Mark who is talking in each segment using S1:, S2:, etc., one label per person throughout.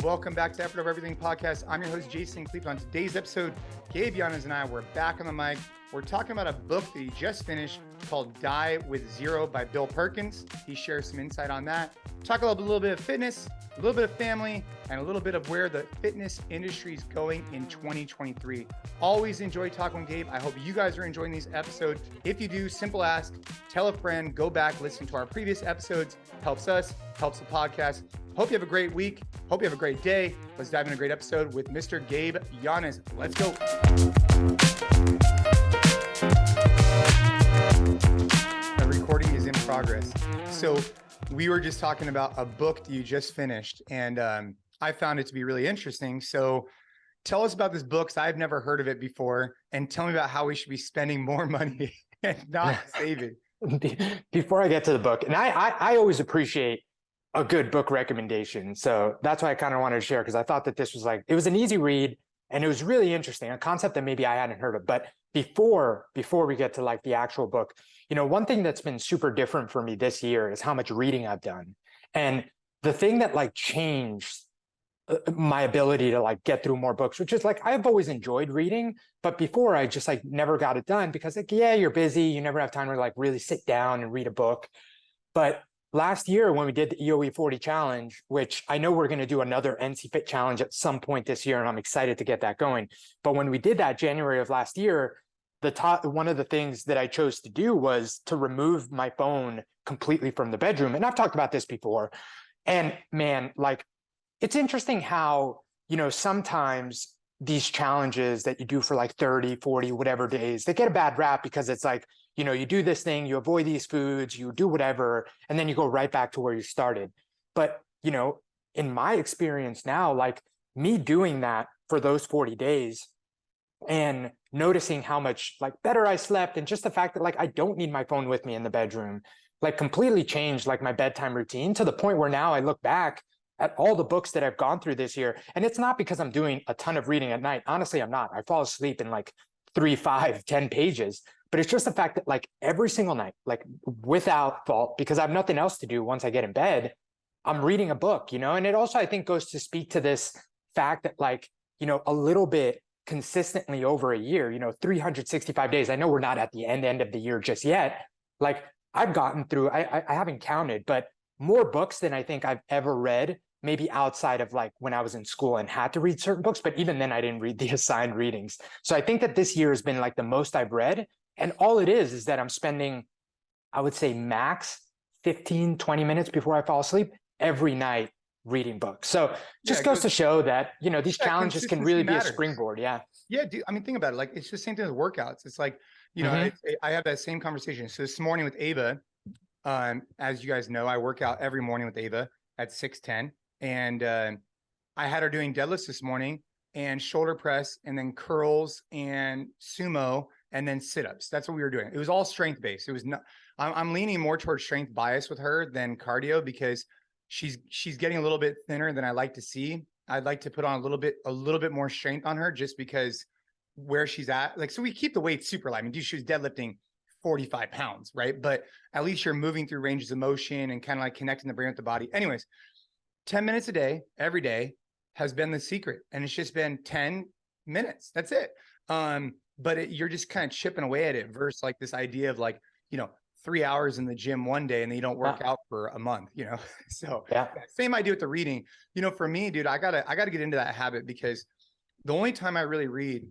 S1: Welcome back to Effort Over Everything podcast. I'm your host, Jason Khalipa. On today's episode, Gabe Yanez and I, we're back on the mic. We're talking about a book that he just finished called Die with Zero by Bill Perkins. He shares some insight on that. Talk a little bit of fitness, a little bit of family, and a little bit of where the fitness industry is going in 2023. Always enjoy talking with Gabe. I hope you guys are enjoying these episodes. If you do, simple ask, tell a friend, go back, listen to our previous episodes. Helps us, helps the podcast. Hope you have a great week. Hope you have a great day. Let's dive into a great episode with Mr. Gabe Yanez. Let's go. The recording is in progress. So we were just talking about a book that you just finished, and I found it to be really interesting. So tell us about this book, because I've never heard of it before, and tell me about how we should be spending more money and not saving.
S2: Before I get to the book, and I always appreciate a good book recommendation. So that's why I kind of wanted to share, because I thought that this was it was an easy read and it was really interesting, a concept that maybe I hadn't heard of. But before we get to the actual book, one thing that's been super different for me this year is how much reading I've done. And the thing that changed my ability to get through more books, which is I've always enjoyed reading, but before I just never got it done because yeah, you're busy, you never have time to really sit down and read a book. But last year when we did the EOE 40 challenge, which I know we're going to do another NCFIT challenge at some point this year, and I'm excited to get that going. But when we did that January of last year, one of the things that I chose to do was to remove my phone completely from the bedroom. And I've talked about this before. And man, it's interesting how, sometimes these challenges that you do for 30, 40, whatever days, they get a bad rap because it's you do this thing, you avoid these foods, you do whatever, and then you go right back to where you started. But, in my experience now, me doing that for those 40 days and noticing how much better I slept, and just the fact that I don't need my phone with me in the bedroom, completely changed my bedtime routine, to the point where now I look back at all the books that I've gone through this year. And it's not because I'm doing a ton of reading at night. Honestly, I'm not. I fall asleep in 3, 5, 10 pages. But it's just the fact that every single night, without fault, because I have nothing else to do once I get in bed, I'm reading a book, And it also, I think, goes to speak to this fact that a little bit consistently over a year, 365 days. I know we're not at the end of the year just yet. I've gotten through, I haven't counted, but more books than I think I've ever read, maybe outside of when I was in school and had to read certain books. But even then I didn't read the assigned readings. So I think that this year has been the most I've read. And all it is that I'm spending, I would say max 15, 20 minutes before I fall asleep every night reading books. So just goes to show that, these challenges can really be a springboard. Yeah.
S1: Yeah. Dude, I mean, think about it. It's the same thing with workouts. It's I have that same conversation. So this morning with Ava, as you guys know, I work out every morning with Ava at 6:10. And I had her doing deadlifts this morning and shoulder press and then curls and sumo and then sit-ups. That's what we were doing. It was all strength-based. It was not, I'm leaning more towards strength bias with her than cardio, because she's getting a little bit thinner than I like to see. I'd like to put on a little bit more strength on her, just because where she's at, so we keep the weight super light. I mean, dude, she was deadlifting 45 pounds, right? But at least you're moving through ranges of motion and kind of connecting the brain with the body. Anyways, 10 minutes a day, every day, has been the secret. And it's just been 10 minutes. That's it. But you're just kind of chipping away at it, versus this idea of 3 hours in the gym one day and then you don't work out for a month, So yeah, same idea with the reading. For me, dude, I gotta get into that habit, because the only time I really read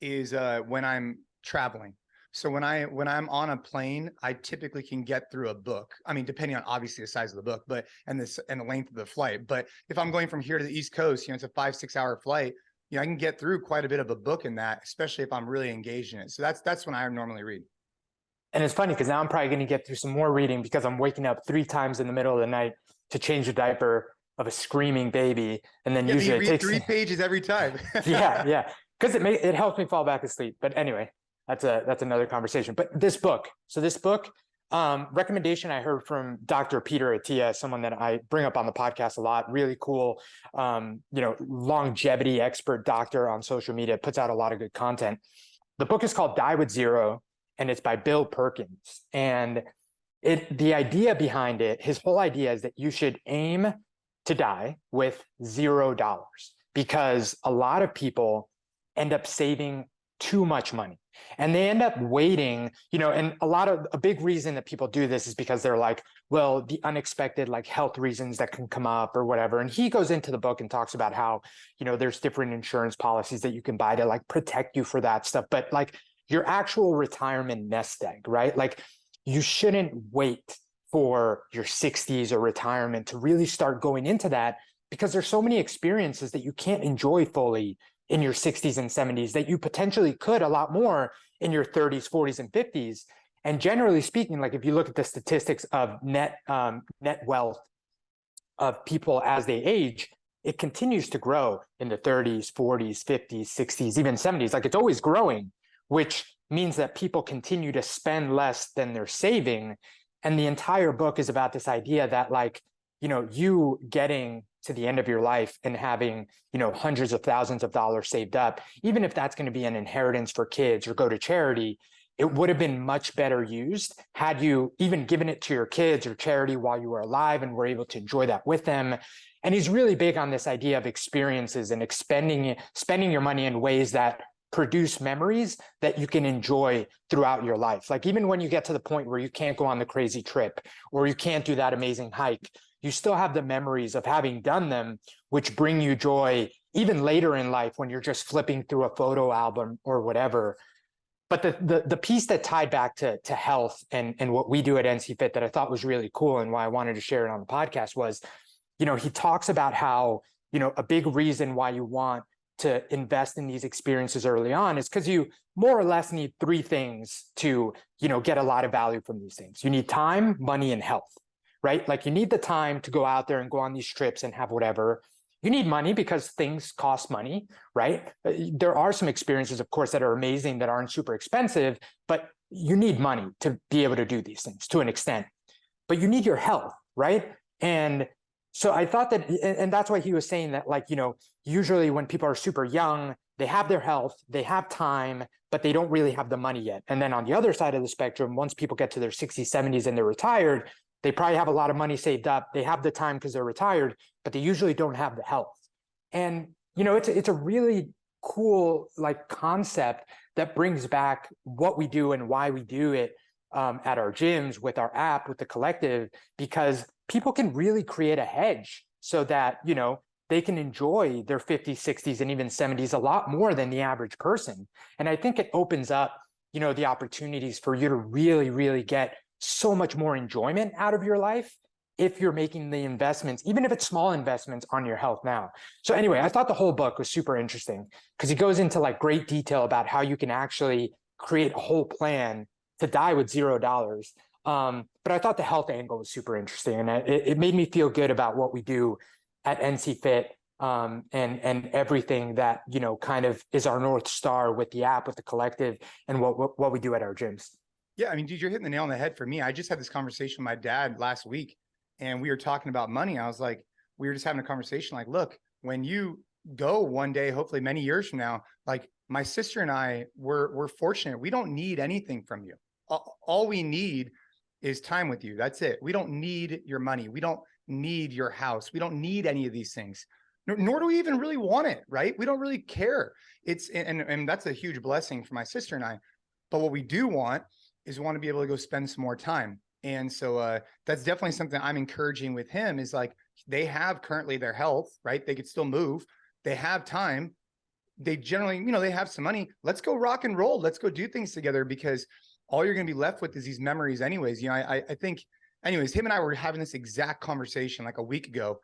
S1: is when I'm traveling. So when I'm on a plane, I typically can get through a book. I mean, depending on obviously the size of the book, but and the length of the flight. But if I'm going from here to the East Coast, it's a 5-6 hour flight. I can get through quite a bit of a book in that, especially if I'm really engaged in it. So that's when I normally read.
S2: And it's funny because now I'm probably going to get through some more reading, because I'm waking up 3 times in the middle of the night to change the diaper of a screaming baby, and then usually
S1: it takes 3 pages every time.
S2: yeah, because it helps me fall back asleep. But anyway, that's another conversation. But this book, recommendation I heard from Dr. Peter Attia, someone that I bring up on the podcast a lot, really cool, longevity expert doctor on social media, puts out a lot of good content. The book is called Die with Zero, and it's by Bill Perkins. And the idea behind it, his whole idea is that you should aim to die with $0 because a lot of people end up saving too much money and they end up waiting, and a big reason that people do this is because they're like, well, the unexpected like health reasons that can come up or whatever. And he goes into the book and talks about how, there's different insurance policies that you can buy to like protect you for that stuff. But like your actual retirement nest egg, right? Like you shouldn't wait for your 60s or retirement to really start going into that because there's so many experiences that you can't enjoy fully in your 60s and 70s that you potentially could a lot more in your 30s, 40s, and 50s. And generally speaking, like if you look at the statistics of net wealth of people as they age, it continues to grow in the 30s, 40s, 50s, 60s, even 70s. Like it's always growing, which means that people continue to spend less than they're saving. And the entire book is about this idea that like, you getting to the end of your life and having, hundreds of thousands of dollars saved up, even if that's going to be an inheritance for kids or go to charity, it would have been much better used had you even given it to your kids or charity while you were alive and were able to enjoy that with them. And he's really big on this idea of experiences and spending your money in ways that produce memories that you can enjoy throughout your life. Like even when you get to the point where you can't go on the crazy trip or you can't do that amazing hike, you still have the memories of having done them, which bring you joy even later in life when you're just flipping through a photo album or whatever. But the piece that tied back to health and what we do at NCFIT that I thought was really cool and why I wanted to share it on the podcast was, he talks about how, a big reason why you want to invest in these experiences early on is because you more or less need three things to, get a lot of value from these things. You need time, money, and health, right? Like you need the time to go out there and go on these trips and have whatever. You need money because things cost money, right? There are some experiences, of course, that are amazing that aren't super expensive, but you need money to be able to do these things to an extent. But you need your health, right? And so I thought that, and that's why he was saying that, like, usually when people are super young, they have their health, they have time, but they don't really have the money yet. And then on the other side of the spectrum, once people get to their 60s, 70s, and they're retired, they probably have a lot of money saved up. They have the time because they're retired, but they usually don't have the health. And, it's a really cool like concept that brings back what we do and why we do it at our gyms with our app, with the collective, because people can really create a hedge so that, they can enjoy their 50s, 60s, and even 70s a lot more than the average person. And I think it opens up, the opportunities for you to really, really get so much more enjoyment out of your life if you're making the investments, even if it's small investments on your health now. So anyway, I thought the whole book was super interesting because he goes into like great detail about how you can actually create a whole plan to die with $0. But I thought the health angle was super interesting, and it made me feel good about what we do at NCFIT and everything that kind of is our North Star with the app, with the collective, and what we do at our gyms.
S1: Yeah, I mean, dude, you're hitting the nail on the head for me. I just had this conversation with my dad last week, and we were talking about money. I was like, we were just having a conversation like, look, when you go one day, hopefully many years from now, like my sister and I, we're fortunate. We don't need anything from you. All we need is time with you. That's it. We don't need your money. We don't need your house. We don't need any of these things, nor do we even really want it, right? We don't really care. And that's a huge blessing for my sister and I. But what we do want is want to be able to go spend some more time. And so that's definitely something I'm encouraging with him is like, they have currently their health, right? They could still move. They have time. They generally, they have some money. Let's go rock and roll. Let's go do things together because all you're going to be left with is these memories anyways. I think anyways, him and I were having this exact conversation like a week ago,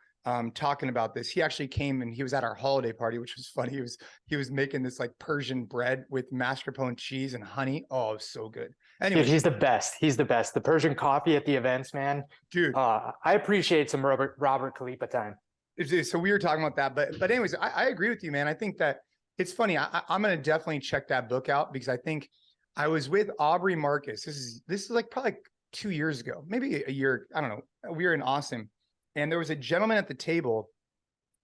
S1: talking about this. He actually came and he was at our holiday party, which was funny. He was making this like Persian bread with mascarpone cheese and honey. Oh, it was so good. Anyway,
S2: dude, he's the best. He's the best. The Persian coffee at the events, man.
S1: Dude,
S2: I appreciate some Robert Khalipa time.
S1: So we were talking about that, but anyways, I agree with you, man. I think that it's funny. I'm going to definitely check that book out because I think I was with Aubrey Marcus. This is like probably 2 years ago, maybe a year. I don't know. We were in Austin and there was a gentleman at the table.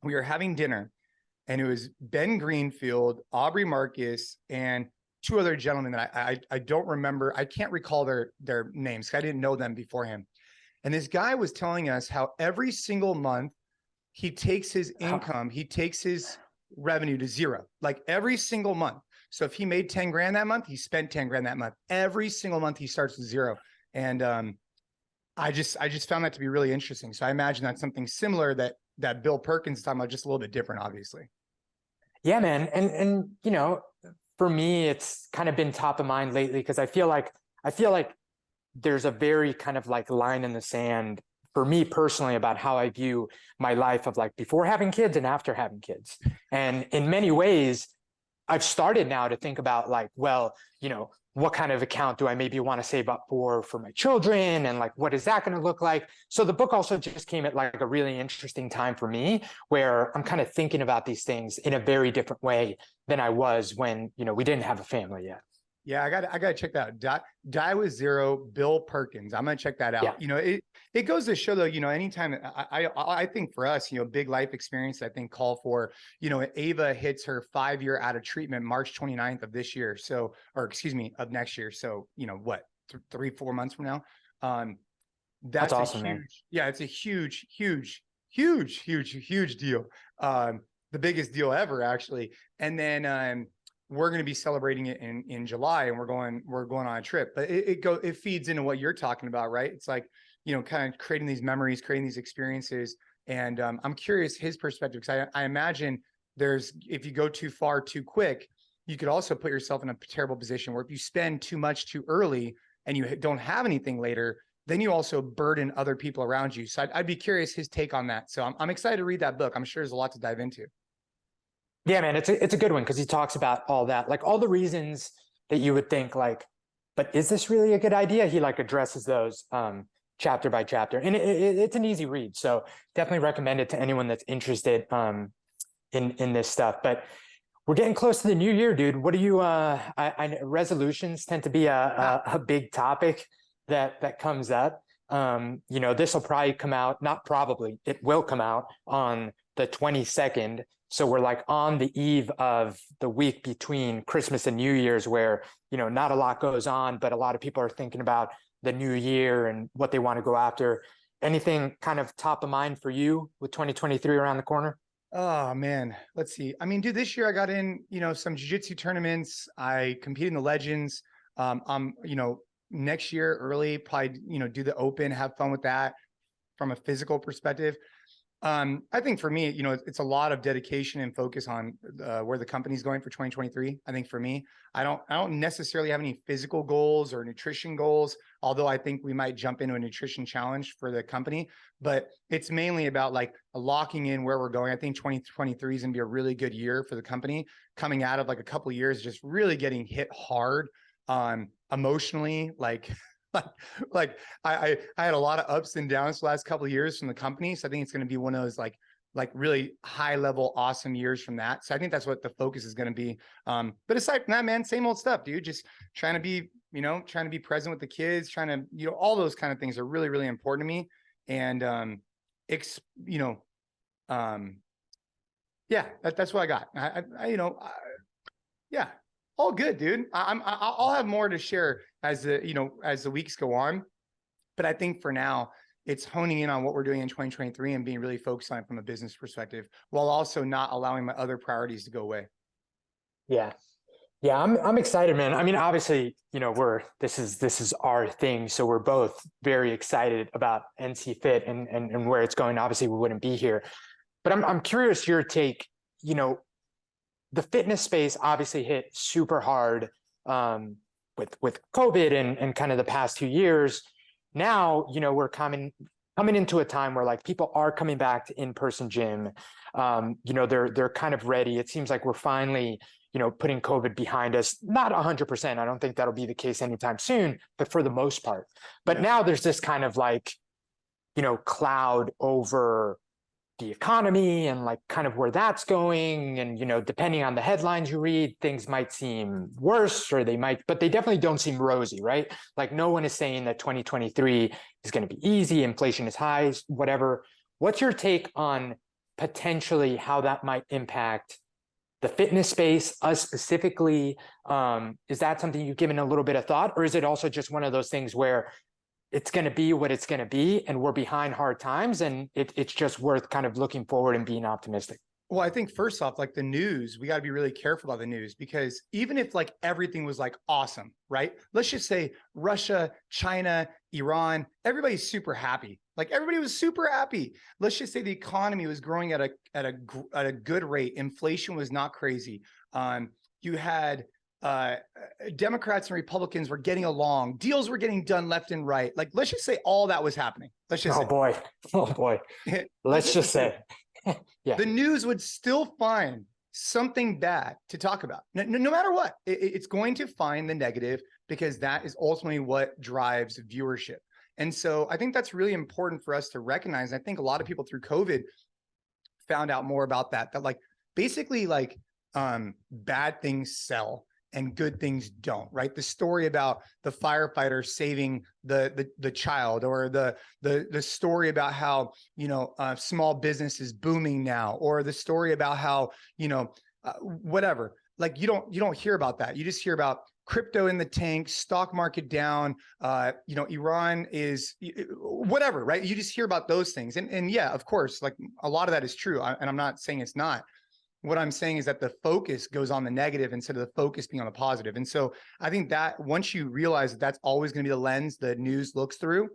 S1: We were having dinner and it was Ben Greenfield, Aubrey Marcus, and two other gentlemen that I don't remember. I can't recall their names. I didn't know them beforehand. And this guy was telling us how every single month he takes his income, he takes his revenue to zero, like every single month. So if he made 10 grand that month, he spent 10 grand that month. Every single month he starts with zero. And I just found that to be really interesting. So I imagine that's something similar that Bill Perkins is talking about, just a little bit different, obviously.
S2: Yeah, man. And you know, for me, it's kind of been top of mind lately because I feel like there's a very kind of like line in the sand for me personally about how I view my life of like before having kids and after having kids. And in many ways, I've started now to think about like, well, you know, what kind of account do I maybe want to save up for my children? And like, what is that going to look like? So the book also just came at like a really interesting time for me where I'm kind of thinking about these things in a very different way than I was when, you know, we didn't have a family yet.
S1: Yeah, I gotta check that out. Die with Zero, Bill Perkins. I'm gonna check that out.
S2: Yeah.
S1: You know, it goes to show though, you know, anytime I think for us, you know, big life experience, I think call for, you know, Ava hits her 5-year out of treatment March 29th of this year. So, or excuse me, of next year. So, you know, what, 3-4 months from now? That's
S2: awesome,
S1: a huge,
S2: man.
S1: yeah, it's a huge deal. The biggest deal ever, actually. And then we're going to be celebrating it in July, and we're going on a trip. But it feeds into what you're talking about, right? It's like, you know, kind of creating these memories, creating these experiences. And I'm curious his perspective, because I imagine if you go too far too quick, you could also put yourself in a terrible position where if you spend too much too early and you don't have anything later, then you also burden other people around you. So I'd be curious his take on that. So I'm excited to read that book. I'm sure there's a lot to dive into.
S2: Yeah, man, it's a good one because he talks about all that, like all the reasons that you would think like, but is this really a good idea? He like addresses those chapter by chapter, and it's an easy read. So definitely recommend it to anyone that's interested in this stuff. But we're getting close to the new year, dude. What do you? Resolutions tend to be a big topic that comes up. You know, this will probably come out. Not probably, it will come out on the 22nd. So we're like on the eve of the week between Christmas and New Year's where, you know, not a lot goes on, but a lot of people are thinking about the new year and what they want to go after. Anything kind of top of mind for you with 2023 around the corner?
S1: Oh man, let's see. I mean, dude, this year I got in, you know, some jiu-jitsu tournaments. I competed in the Legends. You know, next year early, probably, you know, do the Open, have fun with that from a physical perspective. I think for me, you know, it's a lot of dedication and focus on where the company's going for 2023. I think for me, I don't necessarily have any physical goals or nutrition goals, although I think we might jump into a nutrition challenge for the company, but it's mainly about like locking in where we're going. I think 2023 is gonna be a really good year for the company, coming out of like a couple of years, just really getting hit hard emotionally, like I had a lot of ups and downs the last couple of years from the company. So I think it's going to be one of those like really high level, awesome years from that. So I think that's what the focus is going to be. But aside from that, man, same old stuff, dude, just trying to be present with the kids, trying to, you know, all those kind of things are really, really important to me. And, yeah, that's what I got. Yeah. All good, dude. I'll have more to share as the weeks go on, but I think for now it's honing in on what we're doing in 2023 and being really focused on it from a business perspective, while also not allowing my other priorities to go away.
S2: Yeah, I'm excited, man. I mean, obviously, you know, this is our thing, so we're both very excited about NCFIT and where it's going. Obviously, we wouldn't be here, but I'm curious your take. You know, the fitness space obviously hit super hard with COVID and kind of the past 2 years. Now, you know, we're coming into a time where like people are coming back to in-person gym. You know, they're kind of ready. It seems like we're finally, you know, putting COVID behind us. Not 100%. I don't think that'll be the case anytime soon, but for the most part. But now there's this kind of like, you know, cloud over the economy and like kind of where that's going. And, you know, depending on the headlines you read, things might seem worse or but they definitely don't seem rosy, right? Like no one is saying that 2023 is going to be easy, inflation is high, whatever. What's your take on potentially how that might impact the fitness space, us specifically? Is that something you've given a little bit of thought, or is it also just one of those things where it's going to be what it's going to be, and we're behind hard times, and it's just worth kind of looking forward and being optimistic?
S1: Well, I think first off, like the news, we got to be really careful about the news, because even if like everything was like awesome, right? Let's just say Russia, China, Iran, everybody's super happy. Like everybody was super happy. Let's just say the economy was growing at a good rate. Inflation was not crazy. You had Democrats and Republicans were getting along. Deals were getting done left and right. Like, let's just say all that was happening. Let's just say.
S2: Oh boy. Let's just say. Yeah.
S1: The news would still find something bad to talk about. No matter what, it's going to find the negative, because that is ultimately what drives viewership. And so I think that's really important for us to recognize. I think a lot of people through COVID found out more about that like basically like bad things sell and good things don't, right? The story about the firefighter saving the child, or the story about how, small business is booming now, or the story about how, whatever, like you don't hear about that. You just hear about crypto in the tank, stock market down, Iran is whatever, right? You just hear about those things. And yeah, of course, like a lot of that is true. And I'm not saying it's not. What I'm saying is that the focus goes on the negative instead of the focus being on the positive. And so I think that once you realize that that's always going to be the lens the news looks through,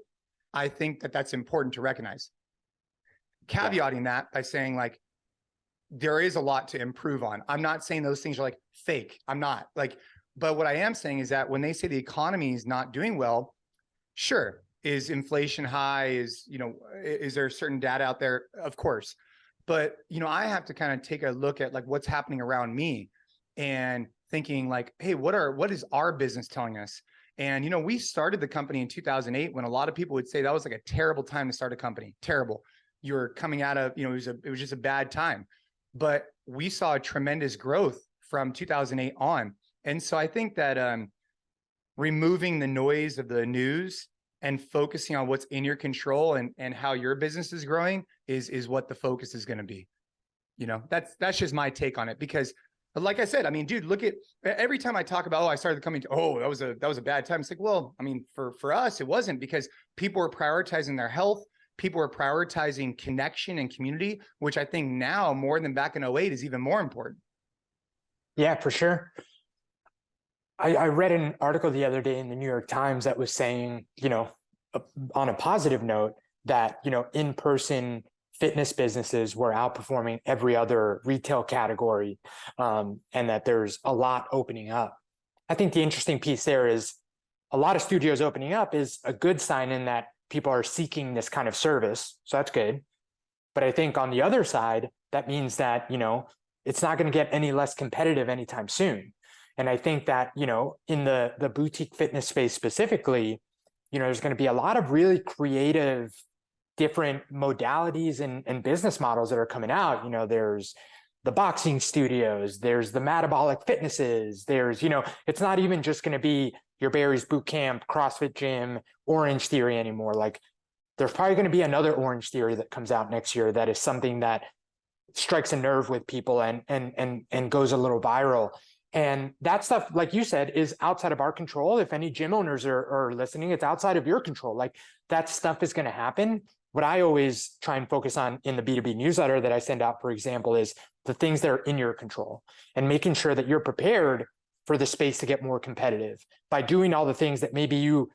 S1: I think that that's important to recognize. Caveating that by saying like, there is a lot to improve on. I'm not saying those things are like fake. I'm not like, but what I am saying is that when they say the economy is not doing well, sure. Is inflation high? Is there certain data out there? Of course. But, I have to kind of take a look at like what's happening around me and thinking like, hey, what is our business telling us? And, we started the company in 2008 when a lot of people would say that was like a terrible time to start a company. Terrible. You were coming out of, it was just a bad time. But we saw a tremendous growth from 2008 on. And so I think that removing the noise of the news and focusing on what's in your control and how your business is growing is what the focus is going to be. That's just my take on it, because like I said, I mean, dude, look at every time I talk about, I started the company, that was a bad time. It's like, well, I mean, for us, it wasn't, because people were prioritizing their health. People were prioritizing connection and community, which I think now more than back in 2008 is even more important.
S2: Yeah, for sure. I read an article the other day in the New York Times that was saying, on a positive note, that, in-person fitness businesses were outperforming every other retail category, and that there's a lot opening up. I think the interesting piece there is a lot of studios opening up is a good sign in that people are seeking this kind of service. So that's good. But I think on the other side, that means that, it's not going to get any less competitive anytime soon. And I think that, in the boutique fitness space specifically, there's going to be a lot of really creative, different modalities and business models that are coming out. There's the boxing studios, there's the metabolic fitnesses, there's, it's not even just going to be your Barry's Boot Camp, CrossFit Gym, Orange Theory anymore. Like, there's probably going to be another Orange Theory that comes out next year that is something that strikes a nerve with people and goes a little viral. And that stuff, like you said, is outside of our control. If any gym owners are listening, it's outside of your control. Like, that stuff is going to happen. What I always try and focus on in the B2B newsletter that I send out, for example, is the things that are in your control and making sure that you're prepared for the space to get more competitive by doing all the things that maybe you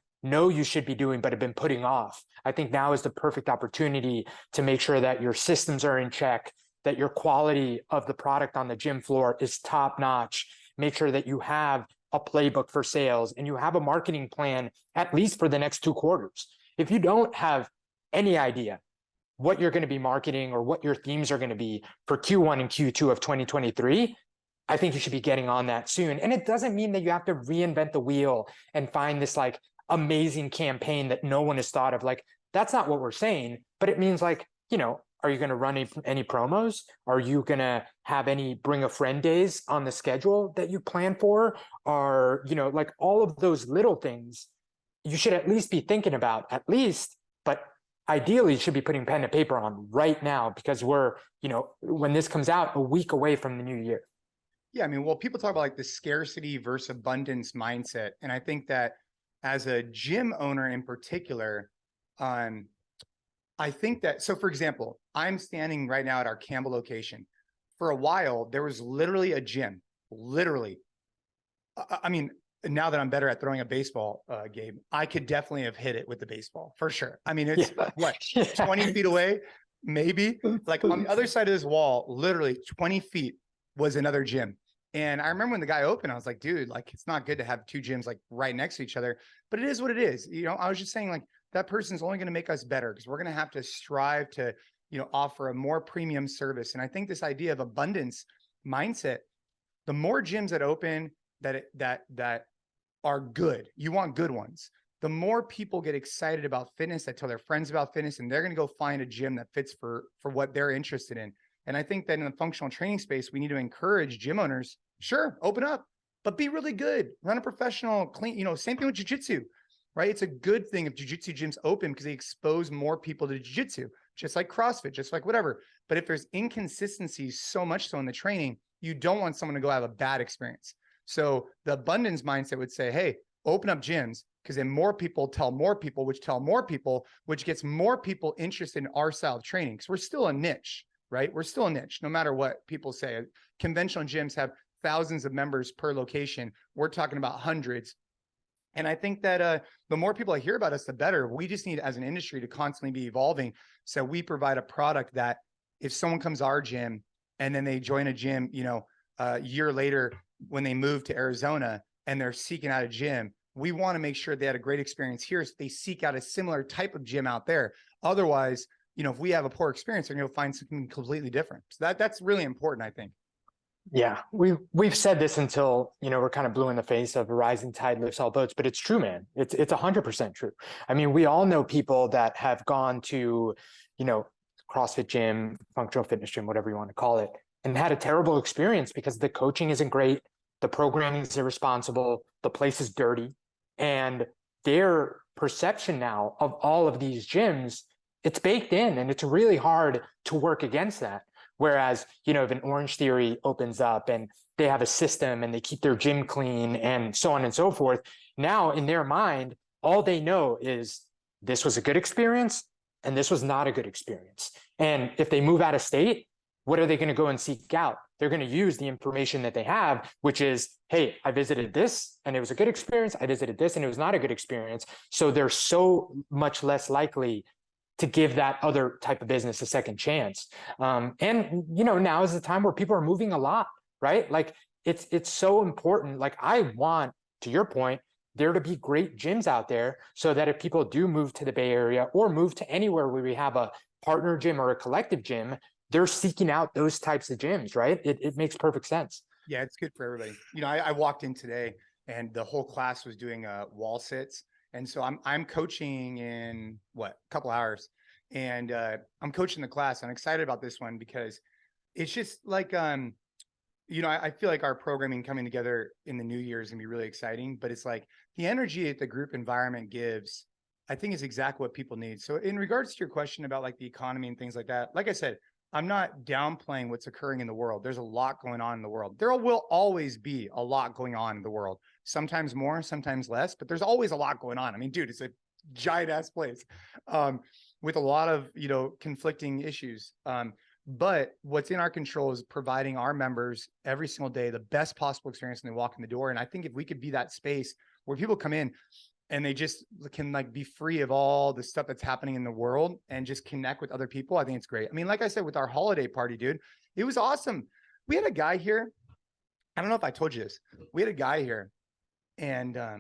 S2: should be doing but have been putting off. I think now is the perfect opportunity to make sure that your systems are in check, that your quality of the product on the gym floor is top notch. Make sure that you have a playbook for sales and you have a marketing plan, at least for the next 2 quarters. If you don't have any idea what you're going to be marketing or what your themes are going to be for Q1 and Q2 of 2023, I think you should be getting on that soon. And it doesn't mean that you have to reinvent the wheel and find this like amazing campaign that no one has thought of. Like, that's not what we're saying, but it means like, are you going to run any promos? Are you going to have any bring a friend days on the schedule that you plan for? Or, like all of those little things you should at least be thinking about, but ideally you should be putting pen to paper on right now, because we're, when this comes out, a week away from the new year.
S1: Yeah, I mean, well, people talk about like the scarcity versus abundance mindset. And I think that as a gym owner in particular, I think that, so for example, I'm standing right now at our Campbell location. For a while, there was literally a gym, literally. I mean, now that I'm better at throwing a baseball, Gabe, I could definitely have hit it with the baseball for sure. I mean, it's what, 20 feet away, maybe? Like on the other side of this wall, literally 20 feet was another gym. And I remember when the guy opened, I was like, dude, like, it's not good to have two gyms like right next to each other, but it is what it is. You know, I was just saying like that person's only going to make us better because we're going to have to strive to, you know, offer a more premium service. And I think this idea of abundance mindset, the more gyms that open that are good, you want good ones. The more people get excited about fitness, that tell their friends about fitness, and they're going to go find a gym that fits for what they're interested in. And I think that in the functional training space, we need to encourage gym owners, sure, open up, but be really good, run a professional, clean, you know, same thing with jiu-jitsu, right? It's a good thing if jiu-jitsu gyms open because they expose more people to jiu-jitsu, just like CrossFit, just like whatever. But if there's inconsistencies so much so in the training, you don't want someone to go have a bad experience. So the abundance mindset would say, hey, open up gyms because then more people tell more people, which tell more people, which gets more people interested in our style of training. Because we're still a niche, right? We're still a niche, no matter what people say. Conventional gyms have thousands of members per location. We're talking about hundreds. And I think that the more people I hear about us, the better. We just need, as an industry, to constantly be evolving. So we provide a product that if someone comes to our gym and then they join a gym, you know, a year later when they move to Arizona and they're seeking out a gym, we want to make sure they had a great experience here, so they seek out a similar type of gym out there. Otherwise, you know, if we have a poor experience, they're going to find something completely different. So that's really important, I think.
S2: Yeah, we've said this until, you know, we're kind of blue in the face of a rising tide lifts all boats, but it's true, man. It's 100% true. I mean, we all know people that have gone to, you know, CrossFit gym, functional fitness gym, whatever you want to call it, and had a terrible experience because the coaching isn't great, the programming is irresponsible, the place is dirty, and their perception now of all of these gyms, it's baked in, and it's really hard to work against that. Whereas, you know, if an Orange Theory opens up and they have a system and they keep their gym clean and so on and so forth, now in their mind, all they know is this was a good experience and this was not a good experience. And if they move out of state, what are they going to go and seek out? They're going to use the information that they have, which is, hey, I visited this and it was a good experience. I visited this and it was not a good experience. So they're so much less likely to give that other type of business a second chance. And, you know, now is the time where people are moving a lot, right? Like it's so important. Like I want, to your point, there to be great gyms out there so that if people do move to the Bay Area or move to anywhere where we have a partner gym or a collective gym, they're seeking out those types of gyms, right? It makes perfect sense.
S1: Yeah, it's good for everybody. You know, I walked in today and the whole class was doing wall sits. And so I'm coaching in a couple hours, and I'm coaching the class. I'm excited about this one because it's just like, you know, I feel like our programming coming together in the new year is gonna be really exciting, but it's like the energy that the group environment gives, I think is exactly what people need. So in regards to your question about like the economy and things like that, like I said, I'm not downplaying what's occurring in the world. There's a lot going on in the world. There will always be a lot going on in the world. Sometimes more, sometimes less, but there's always a lot going on. I mean, dude, it's a giant ass place with a lot of, you know, conflicting issues. But what's in our control is providing our members every single day the best possible experience when they walk in the door. And I think if we could be that space where people come in and they just can like be free of all the stuff that's happening in the world and just connect with other people, I think it's great. I mean, like I said, with our holiday party, dude, it was awesome. We had a guy here. I don't know if I told you this. We had a guy here and I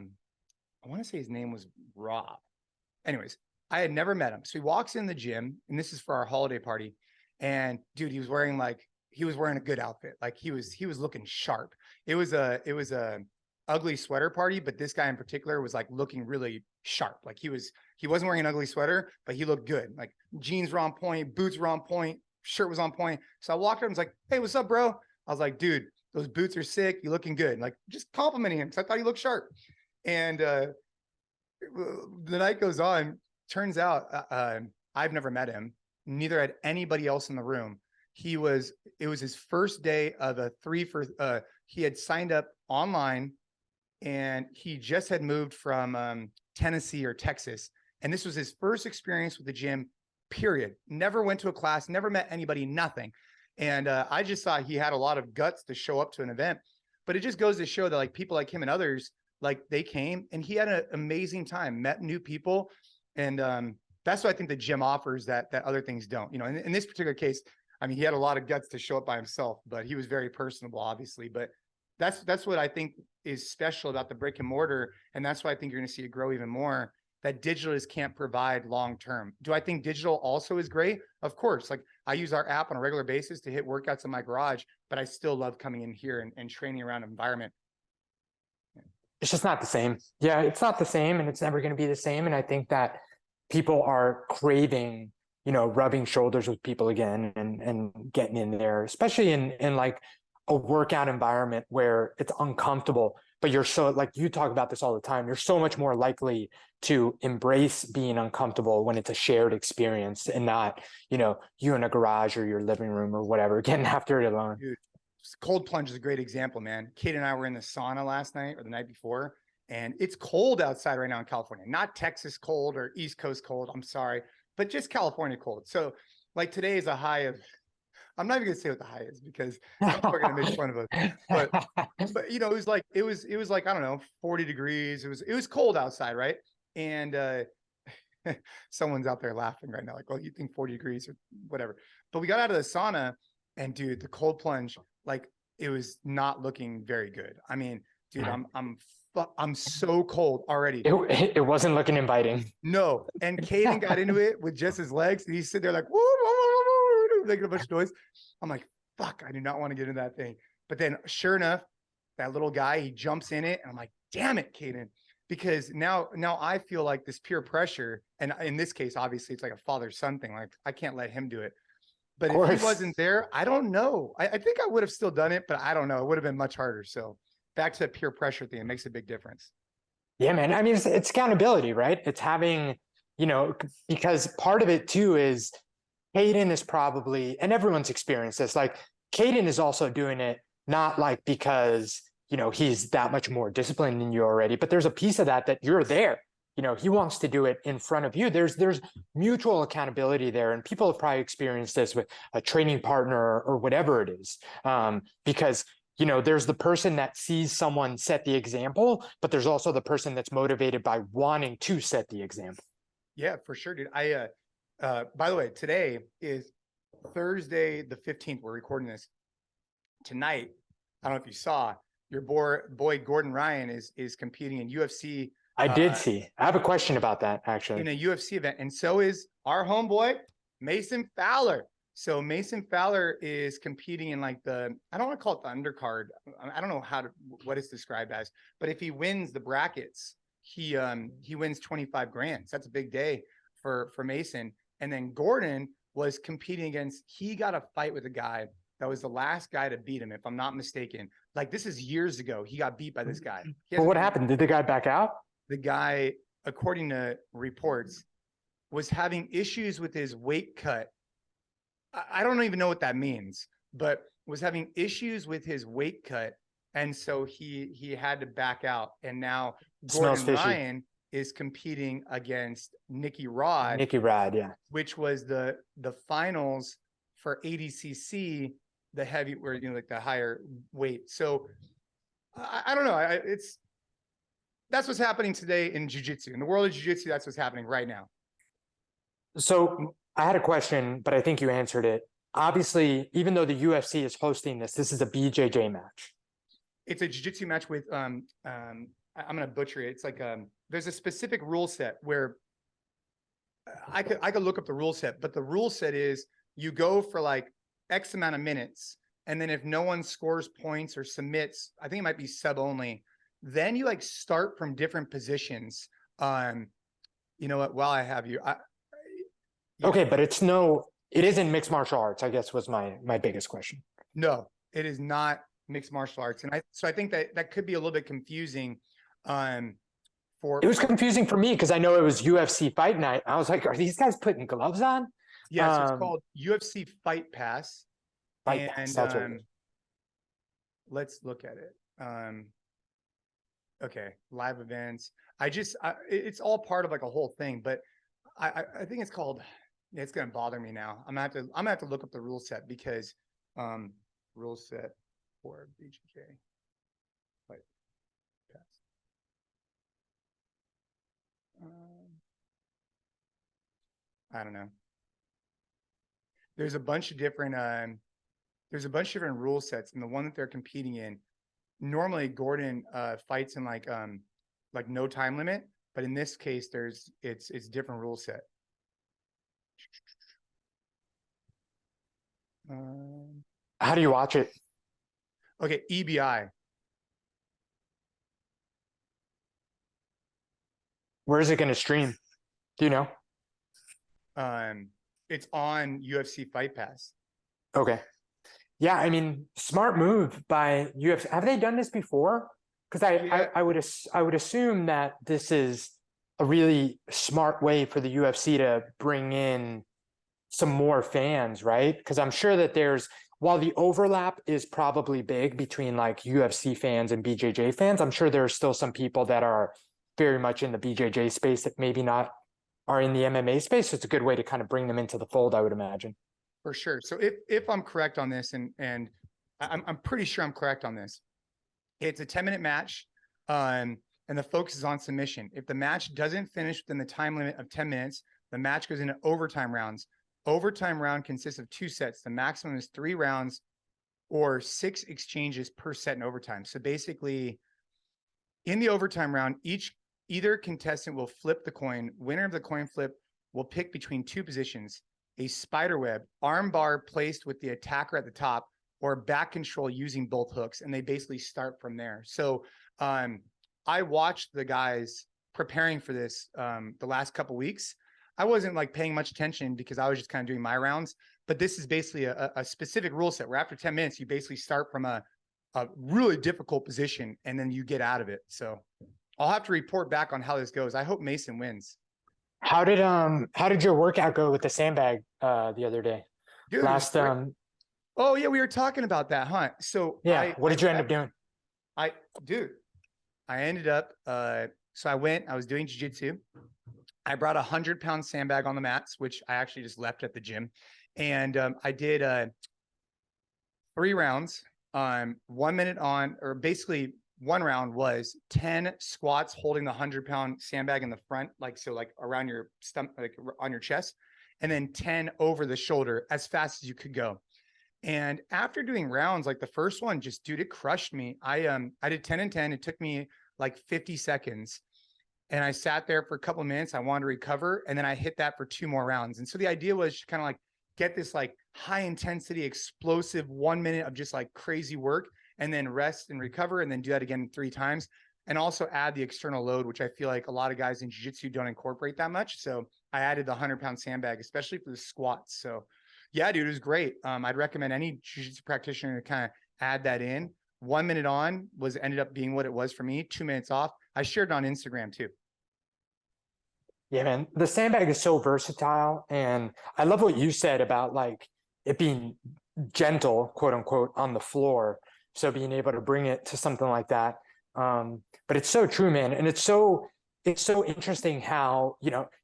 S1: want to say his name was Rob. Anyways, I had never met him. So he walks in the gym and this is for our holiday party. And dude, he was wearing a good outfit. Like he was looking sharp. It was a ugly sweater party, but this guy in particular was like looking really sharp. Like he wasn't wearing an ugly sweater, but he looked good. Like jeans were on point, boots were on point, shirt was on point. So I walked up and was like, hey, what's up, bro? I was like, dude, those boots are sick. You looking good. Like just complimenting him because I thought he looked sharp. And the night goes on. Turns out I've never met him. Neither had anybody else in the room. It was his first day of a he had signed up online, and he just had moved from Tennessee or Texas. And this was his first experience with the gym, period. Never went to a class, never met anybody, nothing. And I just thought he had a lot of guts to show up to an event. But it just goes to show that like people like him and others, like they came and he had an amazing time, met new people. And that's what I think the gym offers that other things don't. You know, in this particular case, I mean, he had a lot of guts to show up by himself, but he was very personable, obviously. But that's what I think is special about the brick and mortar. And that's why I think you're going to see it grow even more, that digital just can't provide long-term. Do I think digital also is great? Of course. Like I use our app on a regular basis to hit workouts in my garage, but I still love coming in here and training around an environment.
S2: It's just not the same. Yeah, it's not the same, and it's never going to be the same. And I think that people are craving, rubbing shoulders with people again and getting in there, especially in like a workout environment where it's uncomfortable, but you're so, like you talk about this all the time, you're so much more likely to embrace being uncomfortable when it's a shared experience and not, you in a garage or your living room or whatever, getting after it alone.
S1: Dude, cold plunge is a great example, man. Kate and I were in the sauna last night or the night before, and it's cold outside right now in California, not Texas cold or East Coast cold. I'm sorry, but just California cold. So like today is a high of, I'm not even gonna say what the high is because people are gonna make fun of us. But it was like, I don't know, 40 degrees. It was cold outside, right? And someone's out there laughing right now, like, well, you think 40 degrees or whatever. But we got out of the sauna, and dude, the cold plunge, like it was not looking very good. I mean, dude, I'm so cold already.
S2: It wasn't looking inviting.
S1: No. And Caden got into it with just his legs, and he's sitting there like, woo, woo, woo, woo, making a bunch of noise. I'm like, fuck, I do not want to get into that thing. But then sure enough, that little guy, he jumps in it, and I'm like, damn it, Caden. Because now I feel like this peer pressure, and in this case, obviously it's like a father-son thing. Like I can't let him do it. But if he wasn't there, I don't know. I think I would have still done it, but I don't know. It would have been much harder. So back to the peer pressure thing, it makes a big difference.
S2: Yeah, man. I mean, it's accountability, right? It's having, because part of it too is Caden is probably, and everyone's experienced this, like Caden is also doing it, not like because, he's that much more disciplined than you already, but there's a piece of that you're there. He wants to do it in front of you. There's mutual accountability there. And people have probably experienced this with a training partner or whatever it is. Because, there's the person that sees someone set the example, but there's also the person that's motivated by wanting to set the example.
S1: Yeah, for sure, dude. By the way, today is Thursday, the 15th. We're recording this tonight. I don't know if you saw, your boy Gordon Ryan is competing in UFC.
S2: I did see. I have a question about that, actually.
S1: In a UFC event. And so is our homeboy, Mason Fowler. So Mason Fowler is competing in like I don't want to call it the undercard. I don't know what it's described as, but if he wins the brackets, he wins 25 grand. So that's a big day for Mason. And then Gordon was competing he got a fight with a guy that was the last guy to beat him, if I'm not mistaken. Like this is years ago. He got beat by this guy.
S2: Well, what happened? Did the guy back out?
S1: The guy, according to reports, was having issues with his weight cut. I don't even know what that means, but was having issues with his weight cut. And so he had to back out. And now Gordon Ryan is competing against Nicky Rod.
S2: Yeah. Which
S1: was the finals for ADCC, the heavy, where, like the higher weight. So I don't know. That's what's happening today in jiu-jitsu. In the world of jiu-jitsu, that's what's happening right now.
S2: So I had a question, but I think you answered it. Obviously, even though the UFC is hosting this is a BJJ match.
S1: It's a jiu-jitsu match with, I'm going to butcher it. It's like, there's a specific rule set where I could look up the rule set, but the rule set is you go for like X amount of minutes. And then if no one scores points or submits, I think it might be sub only, then you like start from different positions. You know what? While I have you,
S2: okay, but it isn't mixed martial arts, I guess, was my biggest question.
S1: No, it is not mixed martial arts. And I think that could be a little bit confusing. It
S2: was confusing for me because I know it was UFC fight night. I was like, are these guys putting gloves on?
S1: Yeah, so it's called UFC Fight Pass.
S2: Fight Pass, that's what it is.
S1: let's look at it. Okay, live events. It's all part of like a whole thing, but I think it's called. It's gonna bother me now. I'm gonna have to look up the rule set because rule set for BJJ. Wait, pass. I don't know. There's a bunch of different rule sets, and the one that they're competing in. Normally Gordon fights in like no time limit, but in this case it's different rule set.
S2: How do you watch it?
S1: Okay, EBI.
S2: Where is it going to stream? Do you know?
S1: It's on UFC Fight Pass.
S2: Okay. Yeah, I mean, smart move by UFC. Have they done this before? Because I would assume that this is a really smart way for the UFC to bring in some more fans, right? Because I'm sure that while the overlap is probably big between like UFC fans and BJJ fans, I'm sure there are still some people that are very much in the BJJ space that maybe not are in the MMA space. So it's a good way to kind of bring them into the fold, I would imagine.
S1: For sure. So if I'm correct on this, and I'm pretty sure I'm correct on this, it's a 10-minute match, and the focus is on submission. If the match doesn't finish within the time limit of 10 minutes, the match goes into overtime rounds. Overtime round consists of 2 sets. The maximum is 3 rounds or 6 exchanges per set in overtime. So basically, in the overtime round, either contestant will flip the coin. Winner of the coin flip will pick between 2 positions: a spider web, arm bar placed with the attacker at the top, or back control using both hooks. And they basically start from there. So I watched the guys preparing for this the last couple weeks. I wasn't like paying much attention because I was just kind of doing my rounds. But this is basically a specific rule set where after 10 minutes, you basically start from a really difficult position and then you get out of it. So I'll have to report back on how this goes. I hope Mason wins.
S2: How did your workout go with the sandbag the other day?
S1: Dude, oh yeah, we were talking about that, huh? So
S2: yeah, what did you end up doing?
S1: I ended up so I was doing jiu-jitsu. I brought 100-pound sandbag on the mats, which I actually just left at the gym. And I did 3 rounds, 1 minute on, or basically one round was 10 squats holding the 100-pound sandbag in the front, like around your stomach, like on your chest, and then 10 over the shoulder as fast as you could go. And after doing rounds, like the first one, just dude, it crushed me. I did 10 and 10. It took me like 50 seconds. And I sat there for a couple of minutes. I wanted to recover. And then I hit that for 2 more rounds. And so the idea was to kind of like get this like high intensity, explosive 1 minute of just like crazy work, and then rest and recover, and then do that again 3 times. And also add the external load, which I feel like a lot of guys in jiu-jitsu don't incorporate that much. So I added the 100-pound sandbag, especially for the squats. So yeah, dude, it was great. I'd recommend any jiu-jitsu practitioner to kind of add that in. 1 minute on ended up being what it was for me. 2 minutes off. I shared it on Instagram too.
S2: Yeah, man, the sandbag is so versatile. And I love what you said about like it being gentle, quote unquote, on the floor. So being able to bring it to something like that. But it's so true, man. And it's so interesting how,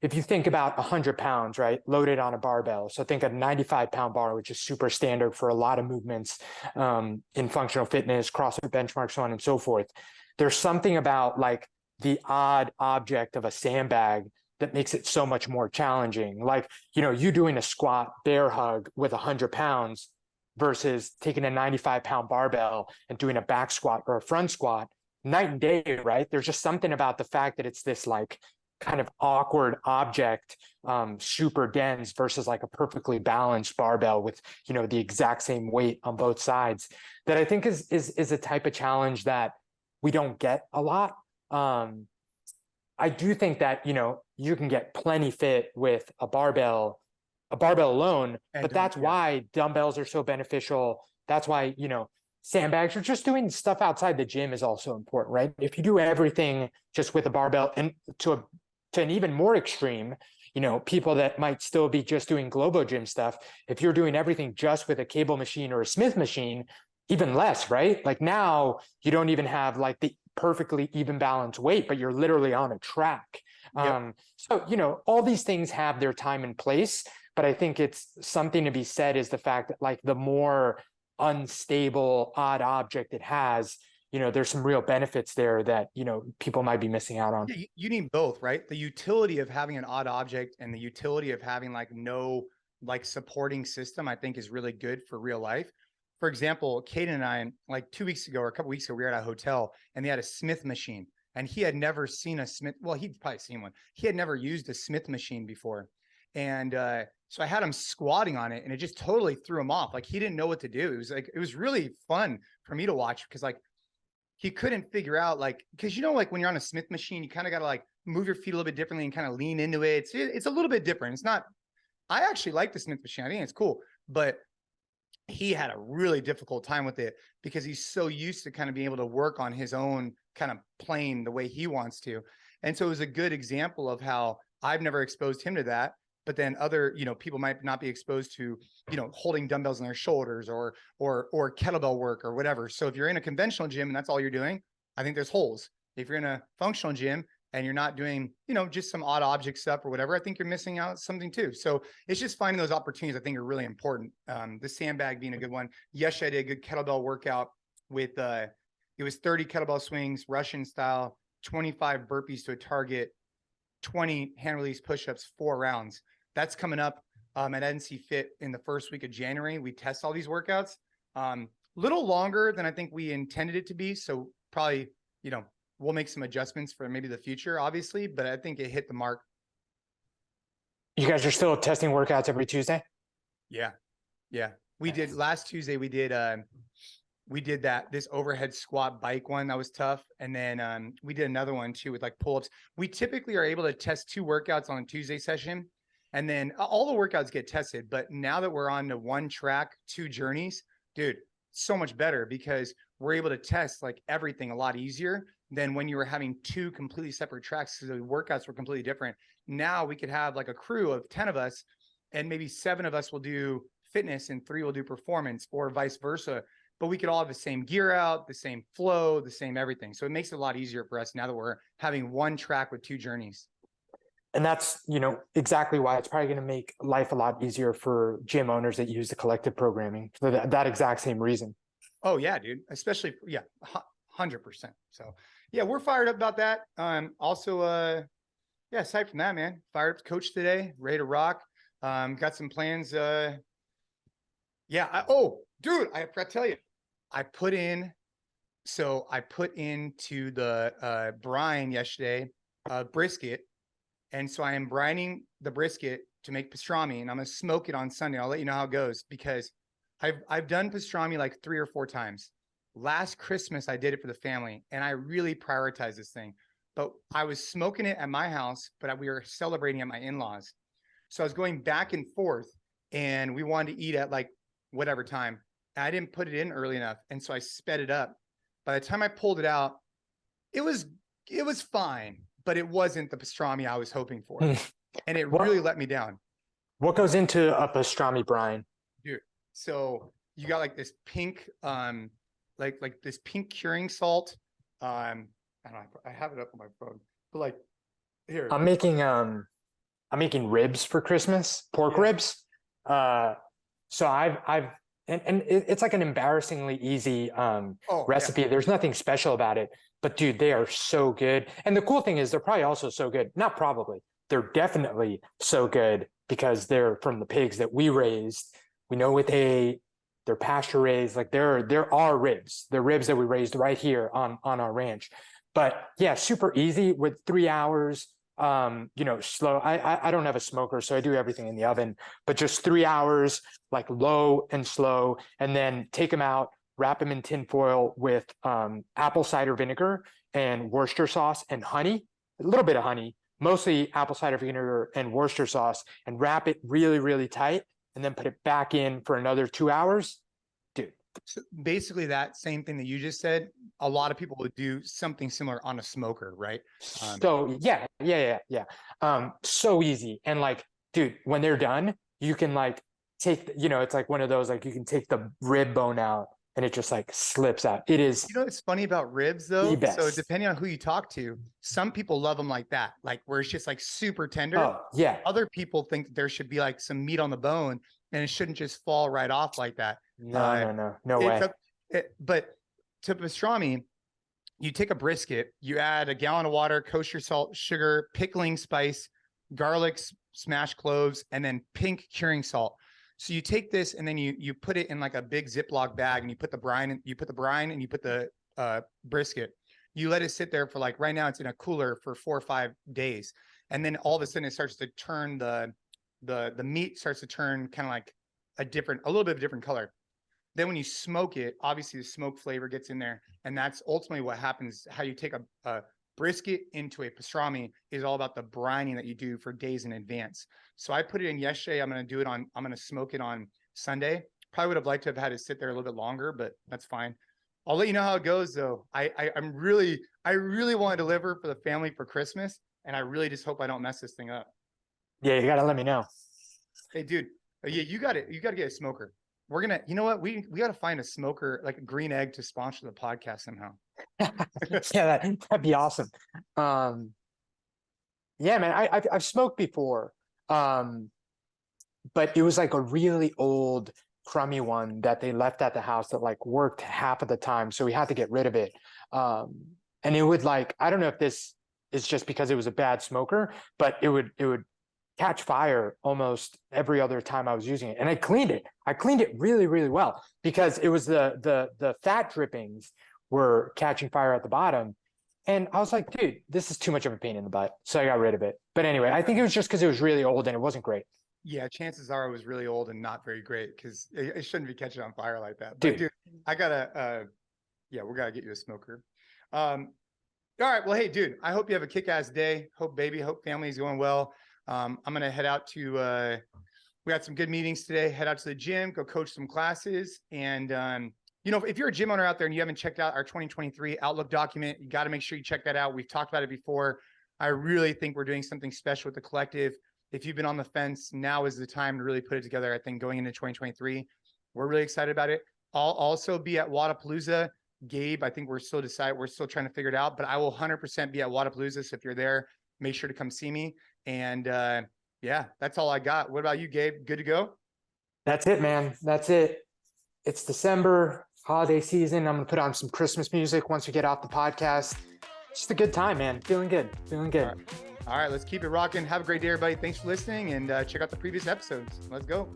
S2: if you think about 100 pounds, right, loaded on a barbell. So think a 95-pound bar, which is super standard for a lot of movements in functional fitness, CrossFit benchmarks, so on and so forth. There's something about like the odd object of a sandbag that makes it so much more challenging. Like, you doing a squat bear hug with 100 pounds versus taking a 95-pound barbell and doing a back squat or a front squat, night and day, right? There's just something about the fact that it's this like kind of awkward object, super dense versus like a perfectly balanced barbell with, the exact same weight on both sides, that I think is a type of challenge that we don't get a lot. I do think that, you can get plenty fit with a barbell alone, but that's why dumbbells are so beneficial. That's why, sandbags or just doing stuff outside the gym is also important, right? If you do everything just with a barbell, and to an even more extreme, people that might still be just doing Globo Gym stuff, if you're doing everything just with a cable machine or a Smith machine, even less, right? Like now you don't even have like the perfectly even balanced weight, but you're literally on a track.
S1: Yep.
S2: So, all these things have their time and place, but I think it's something to be said is the fact that like the more unstable, odd object it has, there's some real benefits there that, people might be missing out on.
S1: Yeah, you need both, right? The utility of having an odd object and the utility of having like no like supporting system, I think is really good for real life. For example, Caden and I, like 2 weeks ago or a couple weeks ago, we were at a hotel and they had a Smith machine and he had never seen a Smith. Well, he'd probably seen one. He had never used a Smith machine before. And so I had him squatting on it and it just totally threw him off. Like he didn't know what to do. It was really fun for me to watch because like he couldn't figure out like, because like when you're on a Smith machine, you kind of got to like move your feet a little bit differently and kind of lean into it. It's a little bit different. It's not, I actually like the Smith machine. I think it's cool, but he had a really difficult time with it because he's so used to kind of being able to work on his own kind of plane the way he wants to. And so it was a good example of how I've never exposed him to that. But then other, people might not be exposed to, holding dumbbells on their shoulders or kettlebell work or whatever. So if you're in a conventional gym and that's all you're doing, I think there's holes. If you're in a functional gym and you're not doing, just some odd object stuff or whatever, I think you're missing out something too. So it's just finding those opportunities I think are really important. The sandbag being a good one. Yesterday I did a good kettlebell workout with, it was 30 kettlebell swings, Russian style, 25 burpees to a target, 20 hand release push-ups, 4 rounds. That's coming up at NCFIT in the first week of January. We test all these workouts. Little longer than I think we intended it to be. So probably, we'll make some adjustments for maybe the future, obviously, but I think it hit the mark.
S2: You guys are still testing workouts every Tuesday?
S1: Yeah. Yeah. We did last Tuesday. We did this overhead squat bike one that was tough. And then we did another one too with like pull-ups. We typically are able to test 2 workouts on a Tuesday session. And then all the workouts get tested. But now that we're on the 1 track, 2 journeys, dude, so much better because we're able to test like everything a lot easier than when you were having 2 completely separate tracks because the workouts were completely different. Now we could have like a crew of 10 of us and maybe 7 of us will do fitness and 3 will do performance or vice versa. But we could all have the same gear out, the same flow, the same everything. So it makes it a lot easier for us now that we're having 1 track with 2 journeys.
S2: And that's, exactly why it's probably going to make life a lot easier for gym owners that use the collective programming for that exact same reason.
S1: Oh yeah, dude. Especially, 100%. So yeah, we're fired up about that. Also, aside from that, man, fired up to coach today, ready to rock. Got some plans. Dude, I forgot to tell you, I put into the brine yesterday, brisket. And so I am brining the brisket to make pastrami and I'm going to smoke it on Sunday. I'll let you know how it goes because I've done pastrami like 3 or 4 times. Last Christmas, I did it for the family and I really prioritize this thing, but I was smoking it at my house, but we were celebrating at my in-laws. So I was going back and forth and we wanted to eat at like whatever time. And I didn't put it in early enough. And so I sped it up. By the time I pulled it out, it was fine. But it wasn't the pastrami I was hoping for. And it really let me down.
S2: What goes into a pastrami brine?
S1: Dude, so you got like this pink, like this pink curing salt. I don't know, I have it up on my phone. But like here.
S2: I'm making ribs for Christmas, pork ribs. So I've it's like an embarrassingly easy recipe. Yeah. There's nothing special about it. But dude, they are so good. And the cool thing is they're probably also so good. Not probably. They're definitely so good because they're from the pigs that we raised. We know they're pasture raised. Like there are ribs. They're ribs that we raised right here on our ranch. But yeah, super easy with 3 hours. Slow. I don't have a smoker, so I do everything in the oven, but just 3 hours, like low and slow, and then take them out, wrap them in tin foil with apple cider vinegar and Worcester sauce and honey, a little bit of honey, mostly apple cider vinegar and Worcester sauce, and wrap it really, really tight, and then put it back in for another 2 hours. Dude.
S1: So basically that same thing that you just said, a lot of people would do something similar on a smoker, right?
S2: So yeah. So easy. And like, dude, when they're done, you can like take, it's like one of those, like you can take the rib bone out and it just like slips out. It is
S1: You know what's funny about ribs though?
S2: the best.
S1: So depending on who you talk to, some people love them like that, like where it's just like super tender.
S2: Oh, yeah.
S1: Other people think that there should be like some meat on the bone and it shouldn't just fall right off like that.
S2: No way.
S1: But to pastrami, you take a brisket, you add a gallon of water, kosher salt, sugar, pickling spice, garlic, smashed cloves, and then pink curing salt. So you take this and then you put it in like a big Ziploc bag and you put the brine and you put the brisket. You let it sit there for like, right now it's in a cooler for 4 or 5 days. And then all of a sudden it starts to turn the meat starts to turn kind of like a little bit of a different color. Then when you smoke it, obviously the smoke flavor gets in there. And that's ultimately what happens. How you take a brisket into a pastrami is all about the brining that you do for days in advance. So I put it in yesterday. I'm going to smoke it on Sunday. Probably would have liked to have had it sit there a little bit longer, but that's fine. I'll let you know how it goes though. I really want to deliver for the family for Christmas. And I really just hope I don't mess this thing up.
S2: Yeah, you got to let me know.
S1: Hey dude. Yeah, you got to get a smoker. We're going to, you know what? We got to find a smoker, like a green egg to sponsor the podcast somehow.
S2: Yeah, that'd be awesome. Yeah, man, I've smoked before. But it was like a really old crummy one that they left at the house that like worked half of the time. So we had to get rid of it. And it would like, I don't know if this is just because it was a bad smoker, but it would catch fire almost every other time I was using it. And I cleaned it really, really well because it was the fat drippings were catching fire at the bottom. And I was like, dude, this is too much of a pain in the butt. So I got rid of it. But anyway, I think it was just because it was really old and it wasn't great.
S1: Yeah, chances are it was really old and not very great because it shouldn't be catching on fire like that. But dude, I gotta, we gotta get you a smoker. All right, well, hey, dude, I hope you have a kick-ass day. Hope family is going well. I'm gonna head out to, we got some good meetings today. Head out to the gym, go coach some classes, and you know, if you're a gym owner out there and you haven't checked out our 2023 Outlook document, you got to make sure you check that out. We've talked about it before. I really think we're doing something special with the collective. If you've been on the fence, now is the time to really put it together. I think going into 2023, we're really excited about it. I'll also be at Wadapalooza. Gabe, I think we're still trying to figure it out, but I will 100% be at Wadapalooza. So if you're there, make sure to come see me. And yeah, that's all I got. What about you, Gabe? Good to go?
S2: That's it, man. That's it. It's December, holiday season. I'm going to put on some Christmas music once we get off the podcast. Just a good time, man. Feeling good.
S1: All right, let's keep it rocking. Have a great day, everybody. Thanks for listening, and check out the previous episodes. Let's go.